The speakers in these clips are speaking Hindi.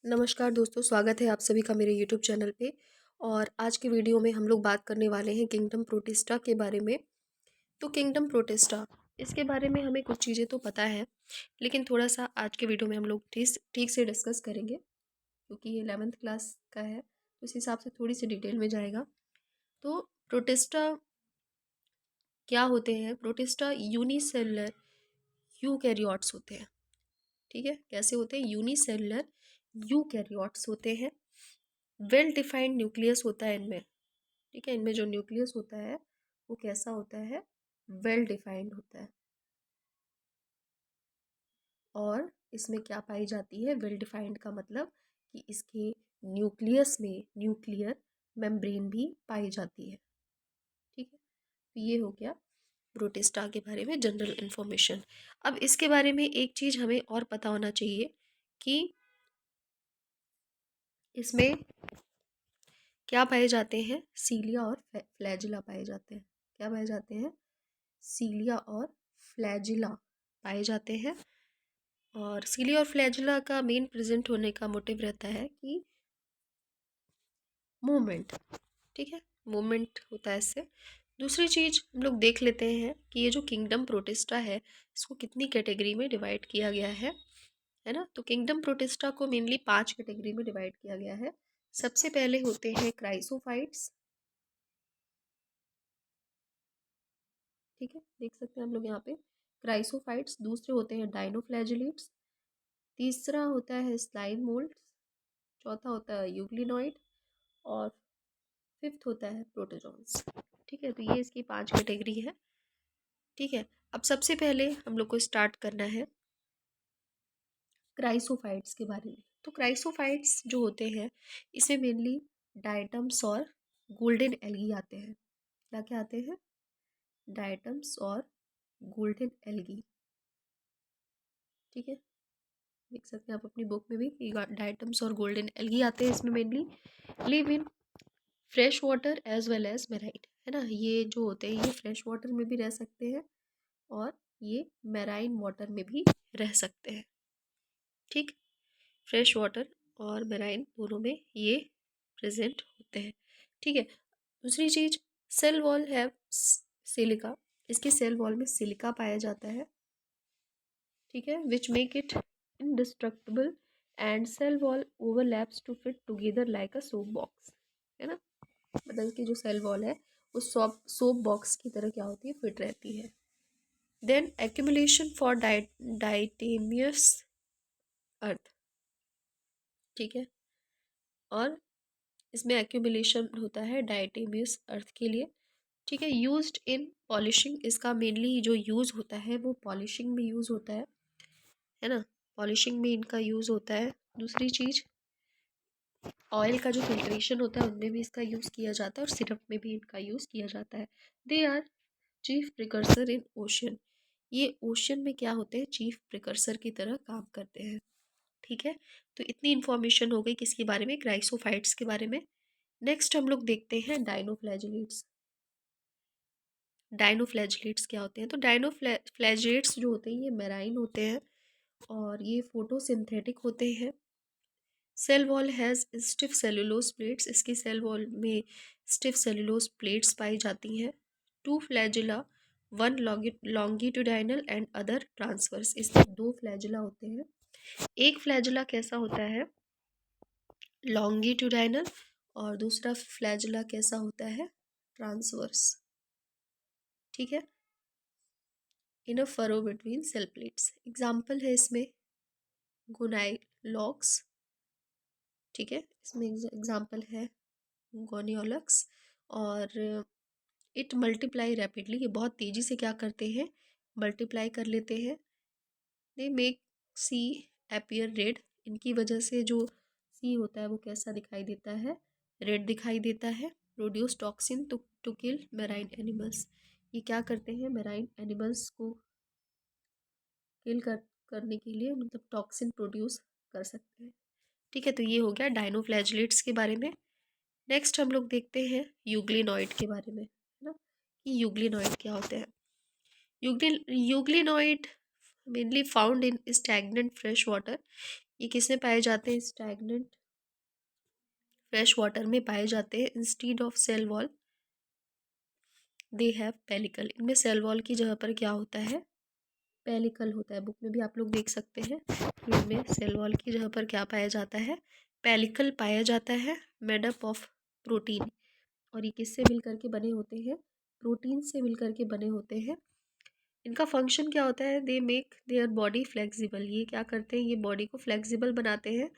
नमस्कार दोस्तों, स्वागत है आप सभी का मेरे यूट्यूब चैनल पे। और आज के वीडियो में हम लोग बात करने वाले हैं किंगडम प्रोटिस्टा के बारे में। तो किंगडम प्रोटिस्टा, इसके बारे में हमें कुछ चीज़ें तो पता है, लेकिन थोड़ा सा आज के वीडियो में हम लोग ठीक ठीक से डिस्कस करेंगे, क्योंकि ये 11th क्लास का है तो इस हिसाब से थोड़ी सी डिटेल में जाएगा। तो प्रोटिस्टा क्या होते हैं? प्रोटिस्टा यूनिसेलुलर यूकैरियोट्स होते हैं। ठीक है, कैसे होते हैं? यूनिसेलुलर यूकैरियोट्स होते हैं। वेल डिफाइंड न्यूक्लियस होता है इनमें। ठीक है, इनमें जो न्यूक्लियस होता है वो कैसा होता है? वेल डिफाइंड होता है। और इसमें क्या पाई जाती है? वेल डिफाइंड का मतलब कि इसके न्यूक्लियस में न्यूक्लियर मेम्ब्रेन भी पाई जाती है। ठीक है, तो ये हो गया प्रोटिस्टा के बारे में जनरल इन्फॉर्मेशन। अब इसके बारे में एक चीज़ हमें और पता होना चाहिए कि इसमें क्या पाए जाते हैं? सीलिया और फ्लैजिला पाए जाते हैं। क्या पाए जाते हैं? सीलिया और फ्लैजिला पाए जाते हैं। और सीलिया और फ्लैजिला का मेन प्रेजेंट होने का मोटिव रहता है कि मूवमेंट। ठीक है, मूवमेंट होता है इससे। दूसरी चीज हम लोग देख लेते हैं कि ये जो किंगडम प्रोटिस्टा है इसको कितनी कैटेगरी में डिवाइड किया गया है ना। तो किंगडम प्रोटिस्टा को मेनली 5 कैटेगरी में डिवाइड किया गया है। सबसे पहले होते हैं क्राइसोफाइट्स। ठीक है, देख सकते हैं हम लोग यहाँ पे क्राइसोफाइट्स। दूसरे होते हैं डाइनोफ्लैजिलेट्स। तीसरा होता है स्लाइम मोल्ड। चौथा होता है यूग्लिनॉइड। और फिफ्थ होता है प्रोटोजोन्स। ठीक है, तो ये इसकी 5 कैटेगरी है। ठीक है, अब सबसे पहले हम लोग को स्टार्ट करना है क्राइसोफाइट्स के बारे में। तो क्राइसोफाइट्स जो होते हैं इसमें मेनली डायटम्स और गोल्डन एल्गी आते हैं। क्या क्या आते हैं? डायटम्स और गोल्डन एल्गी। ठीक है, देख सकते हैं आप अपनी बुक में भी कि डायटम्स और गोल्डन एल्गी आते हैं इसमें mainly. Live in fresh water as well as marine, है ना। ये जो होते हैं ये फ्रेश वाटर में भी रह सकते हैं और ये मेराइन वाटर में भी रह सकते हैं। ठीक, फ्रेश वाटर और मेराइन दोनों में ये प्रेजेंट होते हैं। ठीक है, दूसरी चीज सेल वॉल है सिलिका। इसके सेल वॉल में सिलिका पाया जाता है। ठीक है, which make it indestructible and cell wall overlaps to fit together like a soap box, है ना। मतलब इसकी जो सेल वॉल है वो सोप बॉक्स की तरह क्या होती है? फिट रहती है। देन एक्यूमुलेशन फॉर डाइटेमियस अर्थ। ठीक है, और इसमें एक्यूमुलेशन होता है डाइटेमियस अर्थ के लिए। ठीक है, यूज्ड इन पॉलिशिंग। इसका मेनली जो यूज़ होता है वो पॉलिशिंग में यूज़ होता है ना। पॉलिशिंग में इनका यूज़ होता है। दूसरी चीज़ ऑयल का जो फिल्ट्रेशन होता है उनमें भी इसका यूज़ किया जाता है और सिरप में भी इनका यूज़ किया जाता है। They are chief precursor in ocean. ये ओशन में क्या होते हैं? चीफ प्रिकर्सर की तरह काम करते हैं। ठीक है, तो इतनी इन्फॉर्मेशन हो गई किसके बारे में? क्राइसोफाइट्स के बारे में। नेक्स्ट हम लोग देखते हैं डाइनोफ्लैजिलेट्स। डाइनोफ्लैजिलेट्स क्या होते हैं? तो डाइनोफ्लैजिलेट्स जो होते हैं ये मेराइन होते हैं और ये फोटोसिंथेटिक होते हैं। Cell wall has stiff cellulose plates. इसकी सेल वॉल में स्टिफ सेलुलोज प्लेट्स पाई जाती हैं। Two flagella, one longitudinal and other transverse. इसमें 2 फ्लैजिला होते हैं। एक फ्लैजिला कैसा होता है? लॉन्गिट्यूडाइनल। और दूसरा फ्लैजिला कैसा होता है? ट्रांसवर्स। ठीक है, in a furrow between cell plates. Example है इसमें गोनाइलॉक्स। ठीक है, इसमें एग्जाम्पल है गोनियोलक्स। और इट मल्टीप्लाई रैपिडली। ये बहुत तेज़ी से क्या करते हैं? मल्टीप्लाई कर लेते हैं। They make sea appear red. इनकी वजह से जो सी होता है वो कैसा दिखाई देता है? रेड दिखाई देता है। Produce toxin to kill marine animals. ये क्या करते हैं? मेराइन एनिमल्स को किल करने के लिए मतलब टॉक्सिन प्रोड्यूस कर सकते हैं। ठीक है, तो ये हो गया डाइनोफ्लैजिलेट्स के बारे में। नेक्स्ट हम लोग देखते हैं यूग्लिनॉइड के बारे में, है ना, कि यूग्लिनॉइड क्या होते हैं। Euglenoid mainly found in stagnant fresh water. ये किस में पाए जाते हैं? स्टैग्नेंट फ्रेश वाटर में पाए जाते हैं। Instead of cell wall they have pellicle. इनमें सेल वॉल की जगह पर क्या होता है? पेलिकल होता है। बुक में भी आप लोग देख सकते हैं कि इनमें सेल वॉल की जगह पर क्या पाया जाता है? पेलिकल पाया जाता है, मेड अप ऑफ प्रोटीन। और ये किससे मिल करके बने होते हैं? प्रोटीन से मिल करके बने होते हैं। इनका फंक्शन क्या होता है? They make their body flexible. ये क्या करते हैं? ये बॉडी को फ्लेक्सिबल बनाते हैं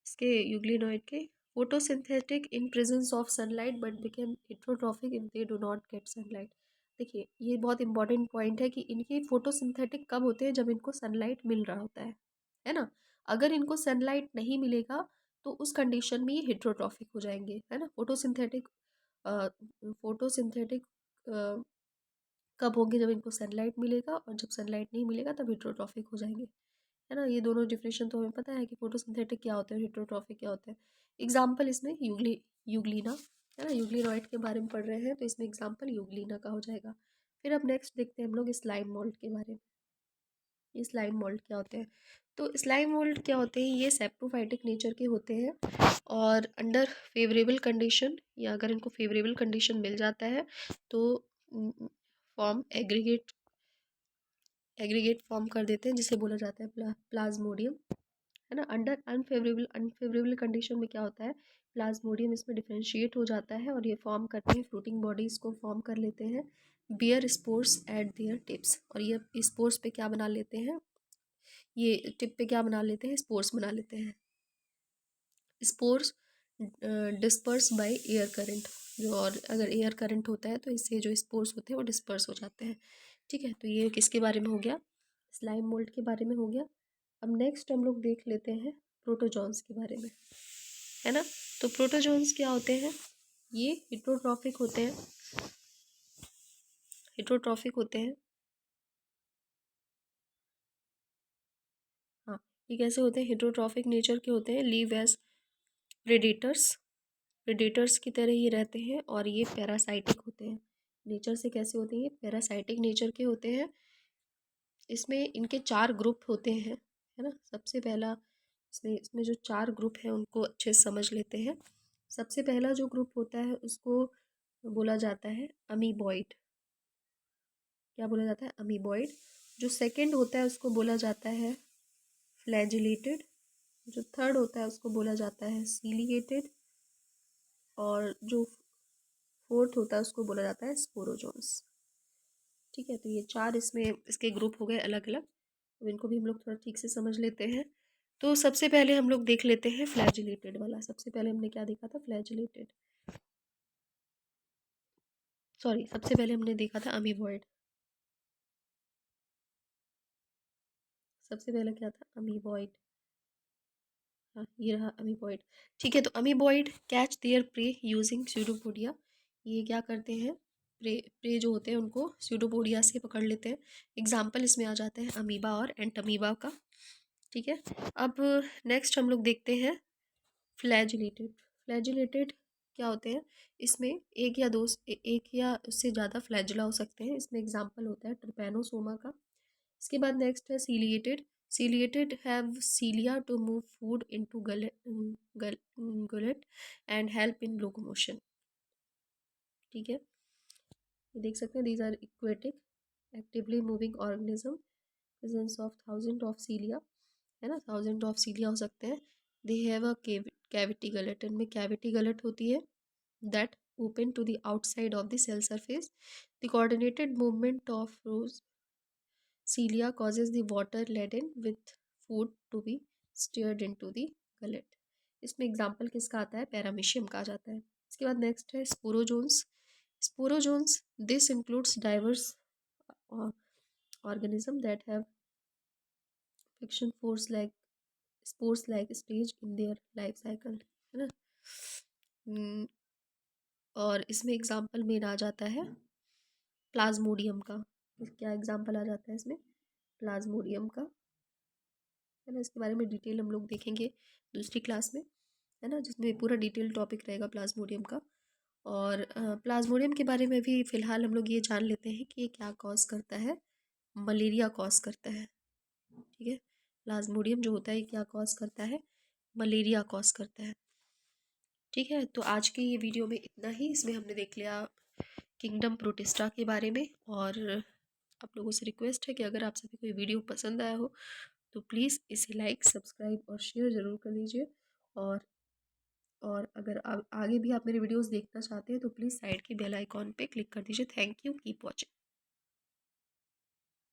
इसके यूग्लिनॉइड के। Photosynthetic in presence of sunlight but became heterotrophic if they do not gate sunlight. देखिए ये बहुत इंपॉर्टेंट पॉइंट है कि इनके फोटोसिंथेटिक कब होते हैं? जब इनको सनलाइट मिल रहा होता है ना। अगर इनको सनलाइट नहीं मिलेगा तो उस कंडीशन में ये हिट्रोट्रॉफिक हो जाएंगे, है ना। फोटोसिंथेटिक कब होंगे? जब इनको सनलाइट मिलेगा, और जब सनलाइट नहीं मिलेगा तब हिट्रोट्रॉफिक हो जाएंगे, है ना। ये दोनों डिफिनेशन तो हमें पता है कि फोटोसिंथेटिक क्या होता है, हिट्रोट्रॉफिक क्या होता है। एग्जाम्पल इसमें यूग्लीना, है ना। यूग्लिनॉइड के बारे में पढ़ रहे हैं तो इसमें एग्जाम्पल यूग्लीना का हो जाएगा। फिर अब नेक्स्ट देखते हैं हम लोग स्लाइम मोल्ड के बारे में। ये स्लाइम मोल्ड क्या होते हैं? तो स्लाइम मोल्ड क्या होते हैं? ये सेप्रोफाइटिक नेचर के होते हैं और अंडर फेवरेबल कंडीशन, या अगर इनको फेवरेबल कंडीशन मिल जाता है तो फॉर्म एग्रीगेट फॉर्म कर देते हैं, जिसे बोला जाता है प्लाज्मोडियम, है ना। अंडर अनफेवरेबल कंडीशन में क्या होता है? प्लाज्मोडियम इसमें डिफ्रेंशिएट हो जाता है और ये फॉर्म करते हैं, फ्रूटिंग बॉडीज को फॉर्म कर लेते हैं, bear spores at their tips. और ये स्पोर्स पे क्या बना लेते हैं? ये टिप पे क्या बना लेते हैं? स्पोर्स बना लेते हैं। Spores disperse by air current. जो, और अगर एयर करंट होता है तो इससे जो स्पोर्स होते हैं वो डिस्पर्स हो जाते हैं। ठीक है, तो ये किसके बारे में हो गया? स्लाइम मोल्ड के बारे में हो गया। अब नेक्स्ट हम लोग देख लेते हैं प्रोटोजोन्स के बारे में, है ना। तो प्रोटोजोन्स क्या होते हैं? ये हिट्रोट्रॉफिक होते हैं। हिट्रोट्रॉफिक होते हैं, हाँ। ये कैसे होते हैं? हिट्रोट्रॉफिक नेचर के होते हैं। लीव एज प्रेडेटर्स, प्रेडेटर्स की तरह ये रहते हैं। और ये पैरासाइटिक होते हैं। नेचर से कैसे होते हैं? ये पैरासाइटिक नेचर के होते हैं। इसमें इनके 4 ग्रुप होते हैं, है ना। सबसे पहला इसमें इसमें जो 4 ग्रुप हैं उनको अच्छे से समझ लेते हैं। सबसे पहला जो ग्रुप होता है उसको बोला जाता है अमीबॉइड। क्या बोला जाता है? अमीबॉइड। जो सेकंड होता है उसको बोला जाता है फ्लैजिलेटेड। जो थर्ड होता है उसको बोला जाता है सीलिएटेड। और जो फोर्थ होता है उसको बोला जाता है स्पोरोजोन्स। ठीक है, तो ये 4 इसमें इसके ग्रुप हो गए अलग अलग। अब इनको भी हम लोग थोड़ा ठीक से समझ लेते हैं। तो सबसे पहले हम लोग देख लेते हैं फ्लैजिलेटेड वाला। सबसे पहले हमने क्या देखा था? फ्लैजिलेटेड, सॉरी, सबसे पहले हमने देखा था अमीबॉइड। सबसे पहले क्या था? अमीबॉइड। हाँ, ये रहा अमीबॉइड। ठीक है, तो amoeboid catch there pray using pseudopodia. ये क्या करते हैं? प्रे प्रे जो होते हैं उनको स्यूडोपोडिया से पकड़ लेते हैं। एग्जाम्पल इसमें आ जाते हैं अमीबा और एंटमीबा का। ठीक है, अब नेक्स्ट हम लोग देखते हैं फ्लैजिलेटेड। फ्लैजिलेटेड क्या होते हैं? इसमें एक या उससे ज़्यादा फ्लैजुला हो सकते हैं। इसमें एग्जाम्पल होता है ट्रिपैनोसोमा का। इसके बाद नेक्स्ट है ciliated. Ciliated have cilia to move food into gullet and help in locomotion. ठीक है, ये देख सकते हैं, these are aquatic actively moving organism, presence of thousand of cilia, है ना। थाउजेंड ऑफ सीलिया हो सकते हैं। They have a cavity gullet. इनमें कैविटी गलेट होती है that open to the outside of the cell surface. The coordinated movement of rose cilia causes the water laden with food to be stirred into the gullet. इसमें एग्जाम्पल किसका आता है? पैरामीशियम का आ जाता है। इसके बाद नेक्स्ट है sporozoans. Sporozoans this includes diverse organism that have friction force like spores like stage in their life cycle, है ना। और इसमें एग्जाम्पल मेन आ जाता है प्लाज्मोडियम का। क्या एग्जाम्पल आ जाता है इसमें? प्लाज्मोडियम का, है ना। इसके बारे में डिटेल हम लोग देखेंगे दूसरी क्लास में, है ना, जिसमें पूरा डिटेल टॉपिक रहेगा प्लाज्मोडियम का। और प्लाज्मोडियम के बारे में भी फ़िलहाल हम लोग ये जान लेते हैं कि ये क्या कॉज करता है? मलेरिया कॉज करता है। ठीक है, प्लाज्मोडियम जो होता है क्या कॉज करता है, मलेरिया कॉज करता है। ठीक है, तो आज के ये वीडियो में इतना ही। इसमें हमने देख लिया किंगडम प्रोटिस्टा के बारे में। और आप लोगों से रिक्वेस्ट है कि अगर आप सभी को ये वीडियो पसंद आया हो तो प्लीज़ इसे लाइक, सब्सक्राइब और शेयर ज़रूर कर लीजिए। और अगर आगे भी आप मेरे वीडियोस देखना चाहते हैं तो प्लीज़ साइड के बेल आइकॉन पे क्लिक कर दीजिए। Thank you, keep watching.